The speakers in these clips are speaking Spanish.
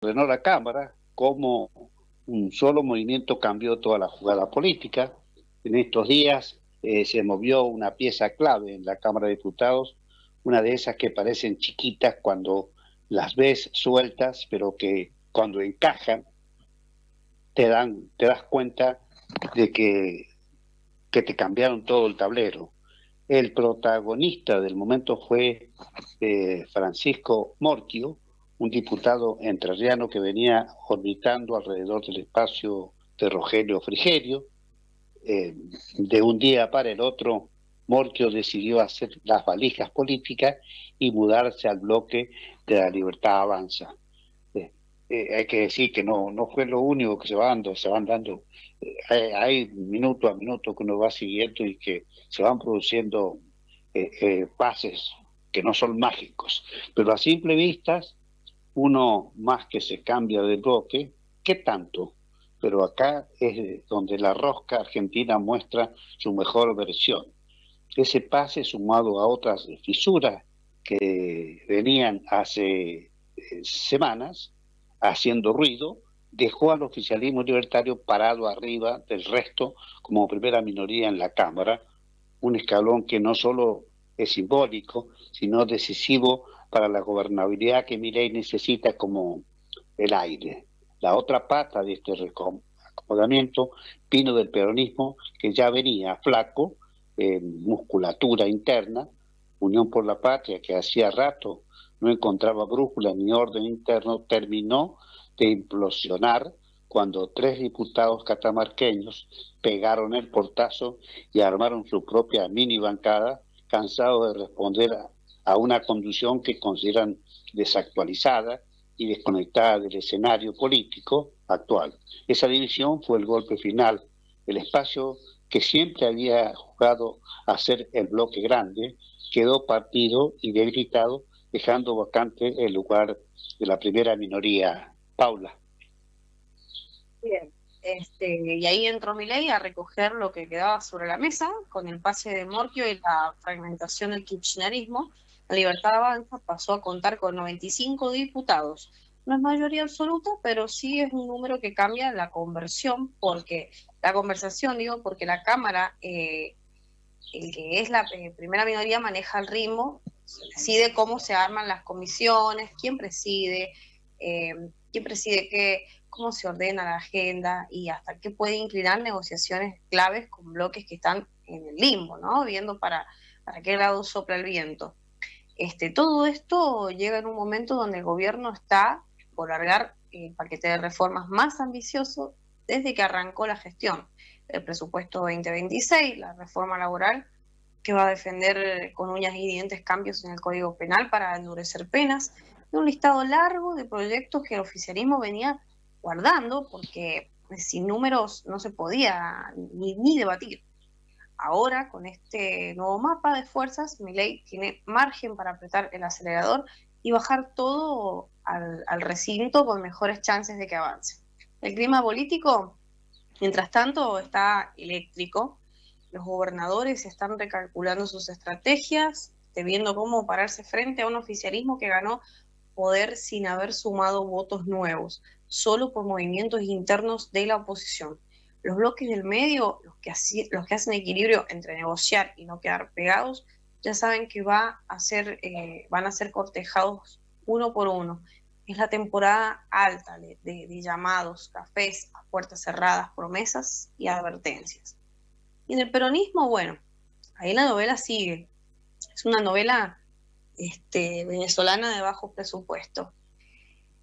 ordenó la Cámara, cómo un solo movimiento cambió toda la jugada política. En estos días se movió una pieza clave en la Cámara de Diputados, una de esas que parecen chiquitas cuando las ves sueltas, pero que cuando encajan te das cuenta de que te cambiaron todo el tablero. El protagonista del momento fue Francisco Morquio, un diputado entrerriano que venía orbitando alrededor del espacio de Rogelio Frigerio. De un día para el otro, Morquio decidió hacer las valijas políticas y mudarse al bloque de la Libertad Avanza. Hay que decir que no fue lo único que se van dando, hay minuto a minuto que uno va siguiendo y que se van produciendo pases que no son mágicos, pero a simple vista uno más que se cambia de bloque, ¿qué tanto? Pero acá es donde la rosca argentina muestra su mejor versión. Ese pase sumado a otras fisuras que venían hace semanas haciendo ruido, dejó al oficialismo libertario parado arriba del resto como primera minoría en la Cámara, un escalón que no solo es simbólico, sino decisivo para la gobernabilidad que Milei necesita como el aire. La otra pata de este acomodamiento vino del peronismo, que ya venía flaco, musculatura interna, Unión por la Patria, que hacía rato no encontraba brújula ni orden interno, terminó de implosionar cuando 3 diputados catamarqueños pegaron el portazo y armaron su propia mini bancada, cansados de responder a una conducción que consideran desactualizada y desconectada del escenario político actual. Esa división fue el golpe final. El espacio que siempre había jugado a ser el bloque grande quedó partido y debilitado, dejando vacante el lugar de la primera minoría. Paula. Bien, y ahí entró Milei a recoger lo que quedaba sobre la mesa, con el pase de Morquio y la fragmentación del kirchnerismo. La Libertad Avanza pasó a contar con 95 diputados. No es mayoría absoluta, pero sí es un número que cambia la conversión, porque la conversación, digo, porque la Cámara, el que es la primera minoría, maneja el ritmo, decide cómo se arman las comisiones, eh, quién preside qué, cómo se ordena la agenda y hasta qué puede inclinar negociaciones claves con bloques que están en el limbo, ¿no? Viendo para qué lado sopla el viento. Todo esto llega en un momento donde el gobierno está por largar el paquete de reformas más ambicioso desde que arrancó la gestión. El presupuesto 2026, la reforma laboral, que va a defender con uñas y dientes cambios en el Código Penal para endurecer penas, y un listado largo de proyectos que el oficialismo venía guardando porque sin números no se podía ni debatir. Ahora, con este nuevo mapa de fuerzas, Milei tiene margen para apretar el acelerador y bajar todo al recinto con mejores chances de que avance. El clima político, mientras tanto, está eléctrico. Los gobernadores están recalculando sus estrategias, viendo cómo pararse frente a un oficialismo que ganó poder sin haber sumado votos nuevos, solo por movimientos internos de la oposición. Los bloques del medio, los que hacen equilibrio entre negociar y no quedar pegados, ya saben que van a ser cortejados uno por uno. Es la temporada alta de llamados, cafés, a puertas cerradas, promesas y advertencias. Y en el peronismo, bueno, ahí la novela sigue. Es una novela venezolana de bajo presupuesto.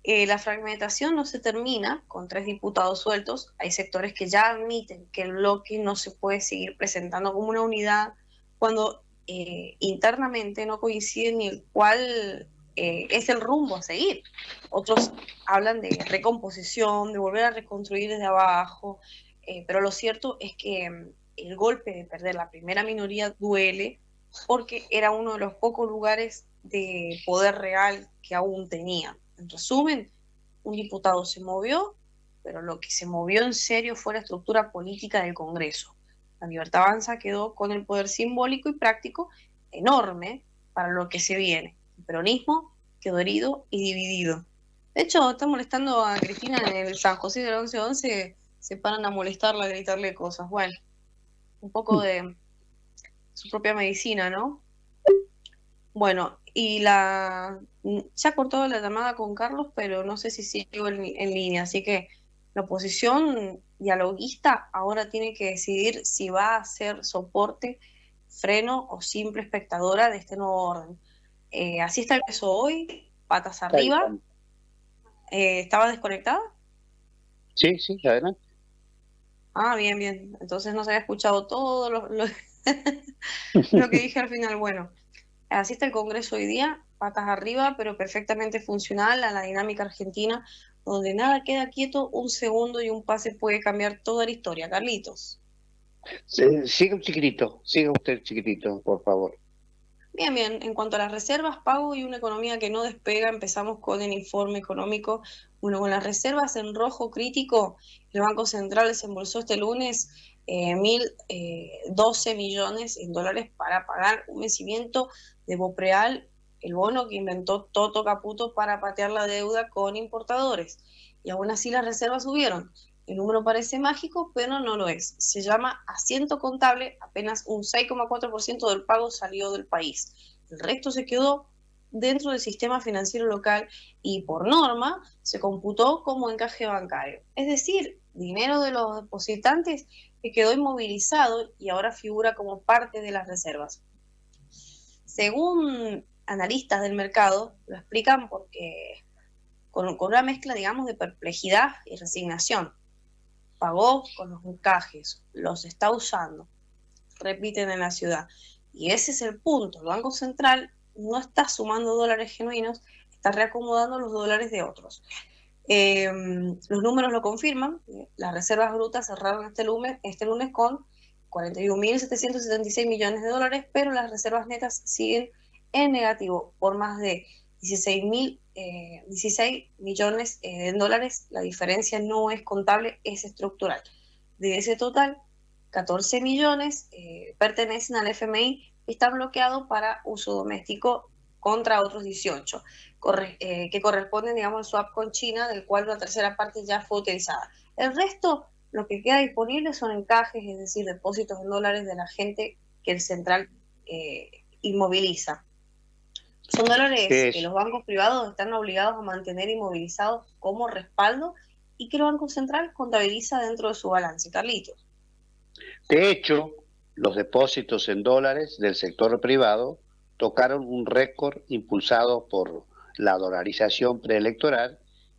La fragmentación no se termina con 3 diputados sueltos. Hay sectores que ya admiten que el bloque no se puede seguir presentando como una unidad cuando internamente no coinciden ni el cuál es el rumbo a seguir. Otros hablan de recomposición, de volver a reconstruir desde abajo, pero lo cierto es que el golpe de perder la primera minoría duele porque era uno de los pocos lugares de poder real que aún tenía. En resumen, un diputado se movió, pero lo que se movió en serio fue la estructura política del Congreso. La Libertad Avanza quedó con el poder simbólico y práctico enorme para lo que se viene. El peronismo quedó herido y dividido. De hecho, está molestando a Cristina en el San José del 1111, se paran a molestarla, a gritarle cosas. Bueno, un poco de su propia medicina, ¿no? Bueno, ya cortó la llamada con Carlos, pero no sé si sigo en línea, así que la oposición dialoguista ahora tiene que decidir si va a ser soporte, freno o simple espectadora de este nuevo orden. Así está el caso hoy, patas arriba. ¿Estaba desconectada? Sí, sí, adelante. Ah, bien, bien. Entonces no se había escuchado todo lo que dije al final. Bueno, así está el Congreso hoy día, patas arriba, pero perfectamente funcional a la dinámica argentina, donde nada queda quieto un segundo y un pase puede cambiar toda la historia. Carlitos. Siga usted chiquitito, por favor. Bien, bien. En cuanto a las reservas, pago y una economía que no despega, empezamos con el informe económico. Bueno, con las reservas en rojo crítico, el Banco Central desembolsó este lunes 1.012 millones en dólares para pagar un vencimiento de Bopreal, el bono que inventó Toto Caputo para patear la deuda con importadores. Y aún así las reservas subieron. El número parece mágico, pero no lo es. Se llama asiento contable, apenas un 6,4% del pago salió del país. El resto se quedó dentro del sistema financiero local y por norma se computó como encaje bancario. Es decir, dinero de los depositantes que quedó inmovilizado y ahora figura como parte de las reservas. Según analistas del mercado, lo explican porque con una mezcla, digamos, de perplejidad y resignación. Pagó con los encajes, los está usando, repiten en la ciudad. Y ese es el punto. El Banco Central no está sumando dólares genuinos, está reacomodando los dólares de otros. Los números lo confirman. Las reservas brutas cerraron este lunes con 41.776 millones de dólares, pero las reservas netas siguen en negativo por más de 16 millones de dólares. La diferencia no es contable, es estructural. De ese total, 14 millones pertenecen al FMI y están bloqueados para uso doméstico contra otros 18, que corresponden, digamos, al swap con China, del cual una tercera parte ya fue utilizada. El resto, lo que queda disponible son encajes, es decir, depósitos en dólares de la gente que el central inmoviliza. Son dólares que los bancos privados están obligados a mantener inmovilizados como respaldo y que el Banco Central contabiliza dentro de su balance. Carlitos. De hecho, los depósitos en dólares del sector privado tocaron un récord impulsado por la dolarización preelectoral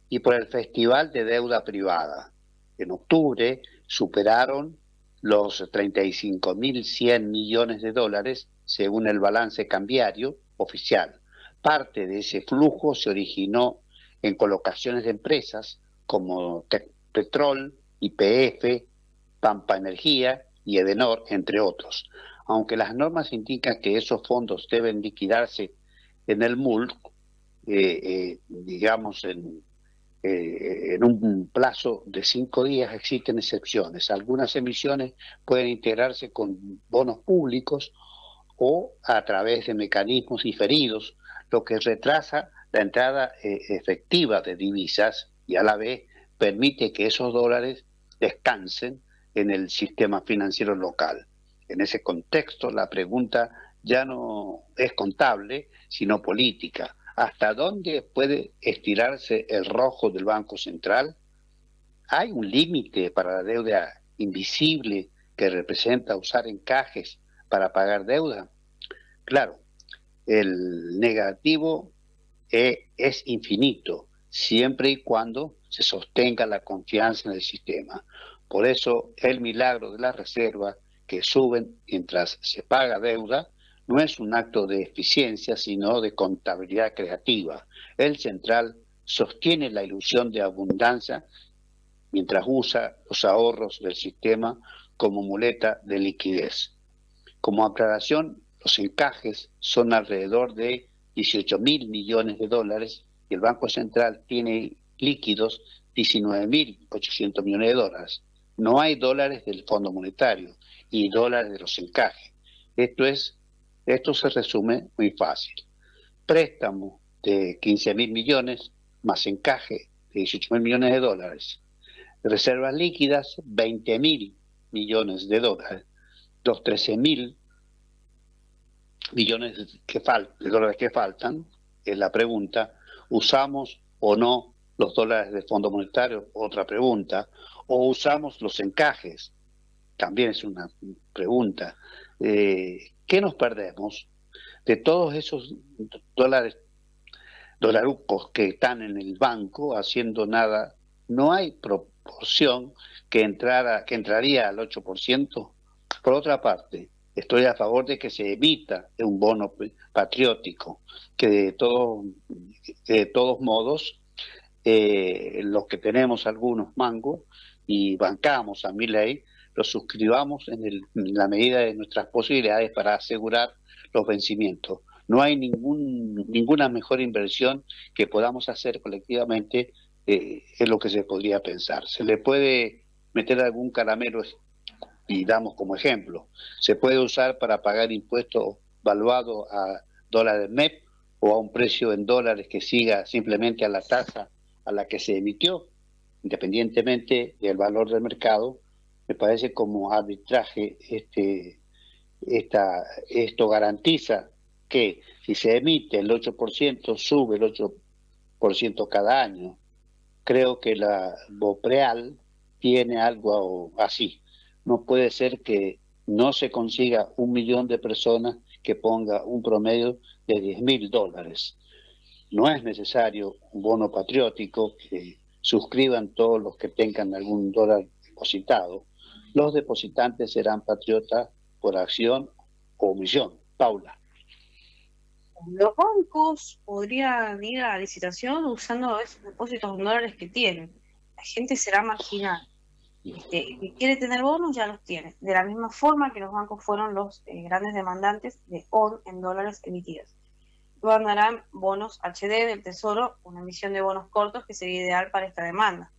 y por el Festival de Deuda Privada. En octubre superaron los 35.100 millones de dólares según el balance cambiario oficial. Parte de ese flujo se originó en colocaciones de empresas como Petrol, YPF, Pampa Energía y Edenor, entre otros. Aunque las normas indican que esos fondos deben liquidarse en el MULC, digamos en un plazo de 5 días, existen excepciones. Algunas emisiones pueden integrarse con bonos públicos o a través de mecanismos diferidos, lo que retrasa la entrada efectiva de divisas y a la vez permite que esos dólares descansen en el sistema financiero local. En ese contexto, la pregunta ya no es contable, sino política. ¿Hasta dónde puede estirarse el rojo del Banco Central? ¿Hay un límite para la deuda invisible que representa usar encajes para pagar deuda? Claro, el negativo es infinito, siempre y cuando se sostenga la confianza en el sistema. Por eso el milagro de las reservas que suben mientras se paga deuda no es un acto de eficiencia, sino de contabilidad creativa. El central sostiene la ilusión de abundancia mientras usa los ahorros del sistema como muleta de liquidez. Como aclaración, los encajes son alrededor de 18.000 millones de dólares y el Banco Central tiene líquidos 19.800 millones de dólares. No hay dólares del Fondo Monetario y dólares de los encajes. Esto se resume muy fácil. Préstamo de 15.000 millones más encaje de 18.000 millones de dólares, reservas líquidas 20.000 millones de dólares, los 13.000 millones de dólares que faltan, es la pregunta. ¿Usamos o no los dólares del Fondo Monetario? Otra pregunta. ¿O usamos los encajes? También es una pregunta. ¿Qué nos perdemos de todos esos dolarucos que están en el banco haciendo nada? No hay proporción que entraría al 8%. Por otra parte, estoy a favor de que se emita un bono patriótico, que de todos modos, los que tenemos algunos mangos y bancamos a Milei, los suscribamos en la medida de nuestras posibilidades para asegurar los vencimientos. No hay ninguna mejor inversión que podamos hacer colectivamente, es lo que se podría pensar. Se le puede meter algún caramelo y damos como ejemplo. Se puede usar para pagar impuestos valuados a dólares MEP o a un precio en dólares que siga simplemente a la tasa a la que se emitió, independientemente del valor del mercado. Me parece como arbitraje esto garantiza que si se emite el 8%, sube el 8% cada año. Creo que la BOPREAL tiene algo así. No puede ser que no se consiga 1 millón de personas que ponga un promedio de 10.000 dólares. No es necesario un bono patriótico que suscriban todos los que tengan algún dólar depositado. Los depositantes serán patriotas por acción o omisión. Paula. Los bancos podrían ir a la licitación usando esos depósitos en dólares que tienen. La gente será marginal. Que quiere tener bonos ya los tiene. De la misma forma que los bancos fueron los grandes demandantes de ON en dólares emitidos. Luego darán bonos HD del Tesoro, una emisión de bonos cortos que sería ideal para esta demanda.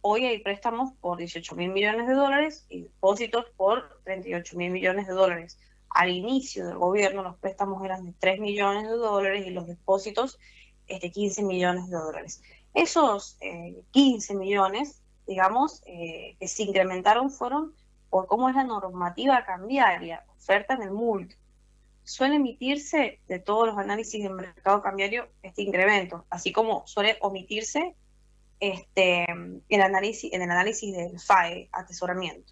Hoy hay préstamos por 18.000 millones de dólares y depósitos por 38.000 millones de dólares. Al inicio del gobierno los préstamos eran de 3 millones de dólares y los depósitos 15 millones de dólares. Esos 15 millones, digamos, que se incrementaron fueron por cómo es la normativa cambiaria, oferta en el MULC. Suele emitirse de todos los análisis del mercado cambiario este incremento, así como suele omitirse en el análisis del FAE, atesoramiento.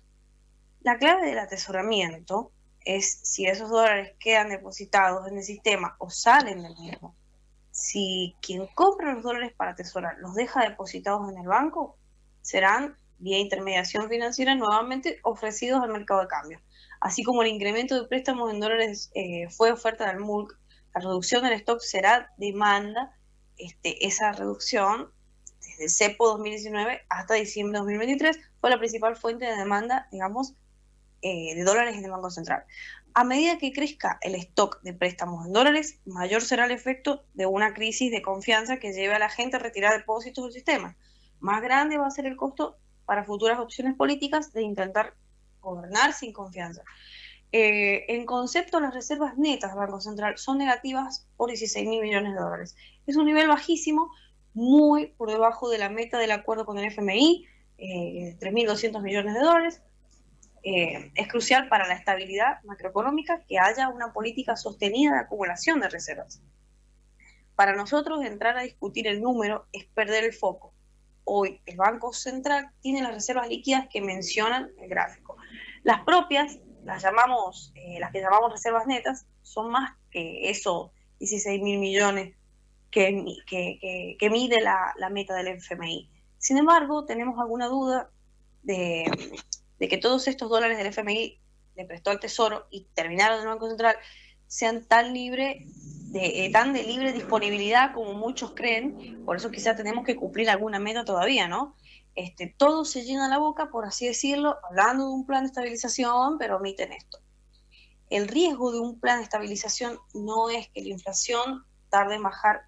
La clave del atesoramiento es si esos dólares quedan depositados en el sistema o salen del mismo. Si quien compra los dólares para atesorar los deja depositados en el banco, serán vía intermediación financiera nuevamente ofrecidos al mercado de cambio. Así como el incremento de préstamos en dólares fue oferta del MULC, la reducción del stock será demanda. Esa reducción desde el cepo 2019 hasta diciembre de 2023 fue la principal fuente de demanda, digamos, de dólares en el Banco Central. A medida que crezca el stock de préstamos en dólares, mayor será el efecto de una crisis de confianza que lleve a la gente a retirar depósitos del sistema. Más grande va a ser el costo para futuras opciones políticas de intentar gobernar sin confianza. En concepto, las reservas netas del Banco Central son negativas por 16.000 millones de dólares. Es un nivel bajísimo, muy por debajo de la meta del acuerdo con el FMI, 3.200 millones de dólares. Es crucial para la estabilidad macroeconómica que haya una política sostenida de acumulación de reservas. Para nosotros, entrar a discutir el número es perder el foco. Hoy el Banco Central tiene las reservas líquidas que mencionan el gráfico. Las propias, las que llamamos reservas netas, son más que esos 16.000 millones que mide la meta del FMI. Sin embargo, tenemos alguna duda de que todos estos dólares del FMI le prestó al Tesoro y terminaron en el Banco Central sean tan de libre disponibilidad como muchos creen. Por eso quizás tenemos que cumplir alguna meta todavía, ¿no? Todos se llenan la boca, por así decirlo, hablando de un plan de estabilización, pero omiten esto. El riesgo de un plan de estabilización no es que la inflación tarde en bajar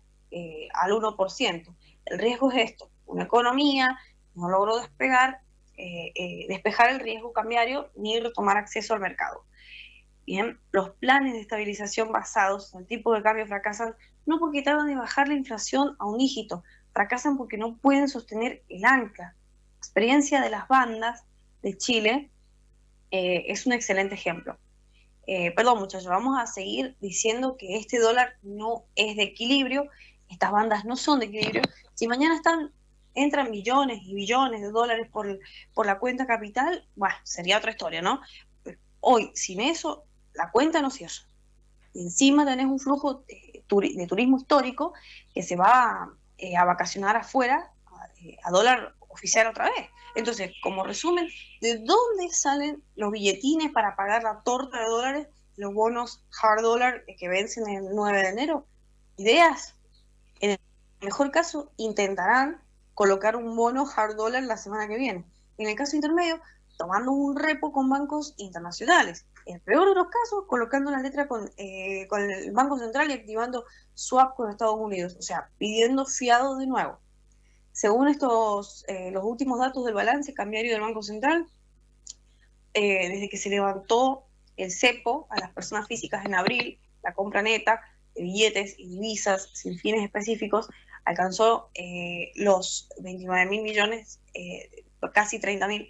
al 1%. El riesgo es esto: una economía no logró despejar el riesgo cambiario ni retomar acceso al mercado. Bien, los planes de estabilización basados en el tipo de cambio fracasan no porque tratan de bajar la inflación a un dígito, fracasan porque no pueden sostener el ancla. La experiencia de las bandas de Chile es un excelente ejemplo. Perdón, muchachos, vamos a seguir diciendo que este dólar no es de equilibrio, estas bandas no son de equilibrio. Si mañana entran billones y billones de dólares por la cuenta capital, bueno, sería otra historia, ¿no? Hoy, sin eso, la cuenta no cierra. Y encima tenés un flujo de turismo histórico que se va a vacacionar afuera a dólar oficial otra vez. Entonces, como resumen, ¿de dónde salen los billetines para pagar la torta de dólares, los bonos hard dollar que vencen el 9 de enero? Ideas. En el mejor caso, intentarán colocar un bono hard dollar la semana que viene. En el caso intermedio, tomando un repo con bancos internacionales. En el peor de los casos, colocando la letra con el Banco Central y activando swap con Estados Unidos. O sea, pidiendo fiado de nuevo. Según los últimos datos del balance cambiario del Banco Central, desde que se levantó el cepo a las personas físicas en abril, la compra neta de billetes y divisas sin fines específicos alcanzó los 29.000 millones, casi 30.000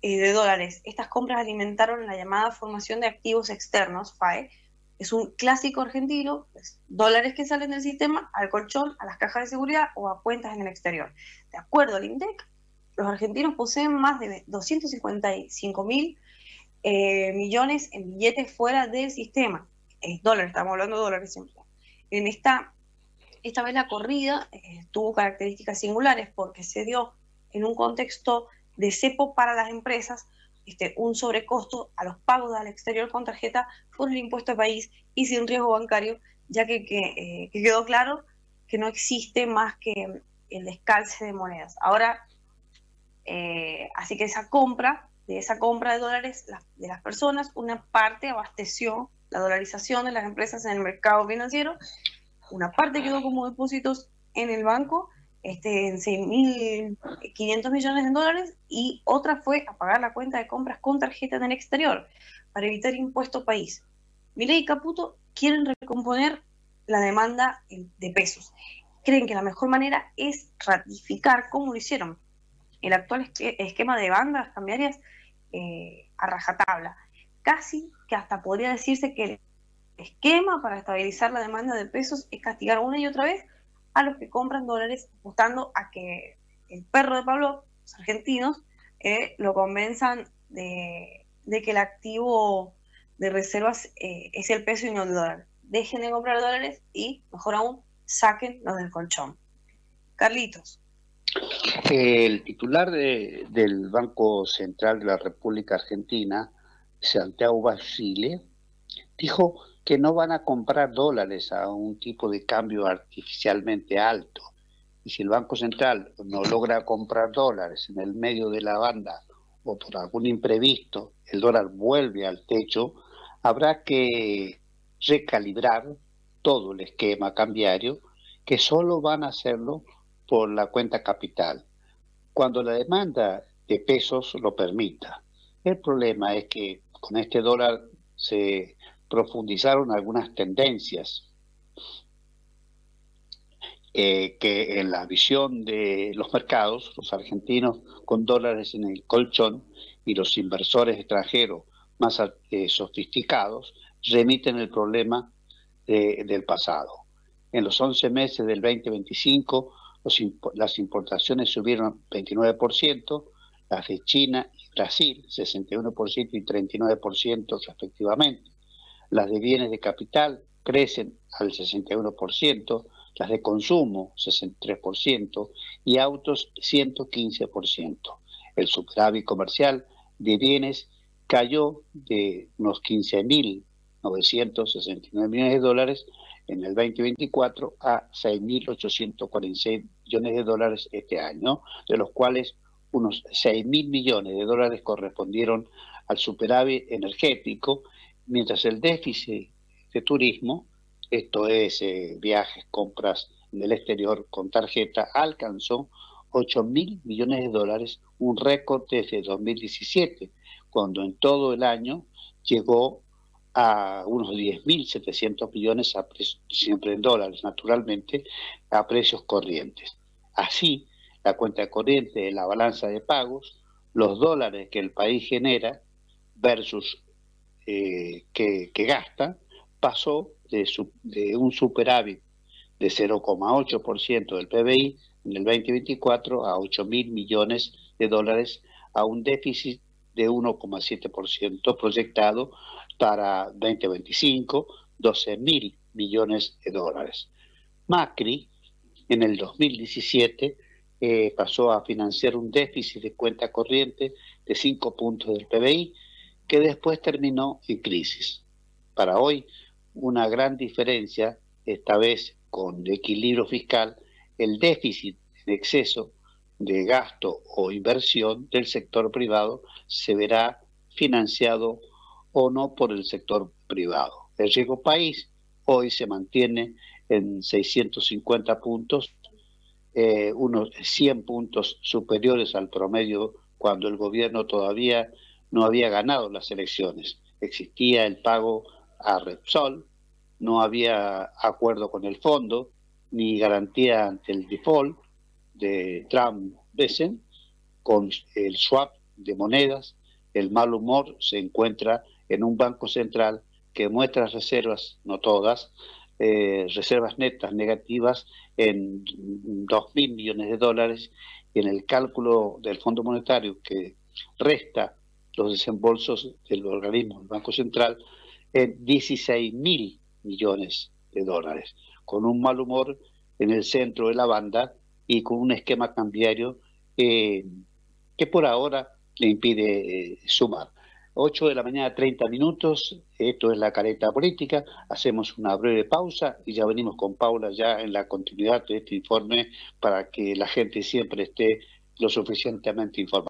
de dólares. Estas compras alimentaron la llamada formación de activos externos, FAE. Es un clásico argentino, pues, dólares que salen del sistema al colchón, a las cajas de seguridad o a cuentas en el exterior. De acuerdo al INDEC, los argentinos poseen más de 255.000 millones en billetes fuera del sistema. Es dólares, estamos hablando de dólares siempre. En esta vez la corrida tuvo características singulares porque se dio en un contexto de cepo para las empresas, un sobrecosto a los pagos al exterior con tarjeta por el impuesto al país y sin riesgo bancario, ya que quedó claro que no existe más que el descalce de monedas. Ahora, así que de esa compra de dólares de las personas, una parte abasteció la dolarización de las empresas en el mercado financiero, una parte quedó como depósitos en el banco, en 6.500 millones de dólares, y otra fue a pagar la cuenta de compras con tarjeta en el exterior para evitar impuesto país. Milei y Caputo quieren recomponer la demanda de pesos. Creen que la mejor manera es ratificar, como lo hicieron, el actual esquema de bandas cambiarias a rajatabla. Casi que hasta podría decirse que el esquema para estabilizar la demanda de pesos es castigar una y otra vez a los que compran dólares, apostando a que el perro de Pablo, los argentinos, lo convenzan de que el activo de reservas es el peso y no el dólar. Dejen de comprar dólares y, mejor aún, saquen los del colchón. Carlitos. El titular del Banco Central de la República Argentina, Santiago Basile, dijo que no van a comprar dólares a un tipo de cambio artificialmente alto. Y si el Banco Central no logra comprar dólares en el medio de la banda o por algún imprevisto el dólar vuelve al techo, habrá que recalibrar todo el esquema cambiario, que solo van a hacerlo por la cuenta capital, cuando la demanda de pesos lo permita. El problema es que con este dólar se profundizaron algunas tendencias que en la visión de los mercados, los argentinos con dólares en el colchón y los inversores extranjeros más sofisticados remiten el problema del pasado. En los 11 meses del 2025, las importaciones subieron 29%, las de China y Brasil 61% y 39% respectivamente. Las de bienes de capital crecen al 61%, las de consumo 63% y autos 115%. El superávit comercial de bienes cayó de unos 15.969 millones de dólares en el 2024 a 6.846 millones de dólares este año, de los cuales unos 6.000 millones de dólares correspondieron al superávit energético, mientras el déficit de turismo, esto es viajes, compras en el exterior con tarjeta, alcanzó 8.000 millones de dólares, un récord desde 2017, cuando en todo el año llegó a unos 10.700 millones, siempre en dólares naturalmente, a precios corrientes. Así, la cuenta corriente de la balanza de pagos, los dólares que el país genera versus que gasta, pasó de un superávit de 0,8% del PBI en el 2024 a 8.000 millones de dólares, a un déficit de 1,7% proyectado para 2025, 12.000 millones de dólares. Macri, en el 2017, pasó a financiar un déficit de cuenta corriente de 5 puntos del PBI, que después terminó en crisis. Para hoy, una gran diferencia, esta vez con equilibrio fiscal, el déficit en exceso de gasto o inversión del sector privado se verá financiado o no por el sector privado. El riesgo país hoy se mantiene en 650 puntos, unos 100 puntos superiores al promedio cuando el gobierno todavía no había ganado las elecciones. Existía el pago a Repsol, no había acuerdo con el fondo, ni garantía ante el default de Trump-Besen, con el swap de monedas. El mal humor se encuentra en un banco central que muestra reservas, no todas, reservas netas negativas en 2.000 millones de dólares, y en el cálculo del Fondo Monetario que resta los desembolsos del organismo del Banco Central en 16.000 millones de dólares, con un mal humor en el centro de la banda y con un esquema cambiario que por ahora le impide sumar. 8 de la mañana, 30 minutos, esto es La Careta Política, hacemos una breve pausa y ya venimos con Paula ya en la continuidad de este informe para que la gente siempre esté lo suficientemente informada.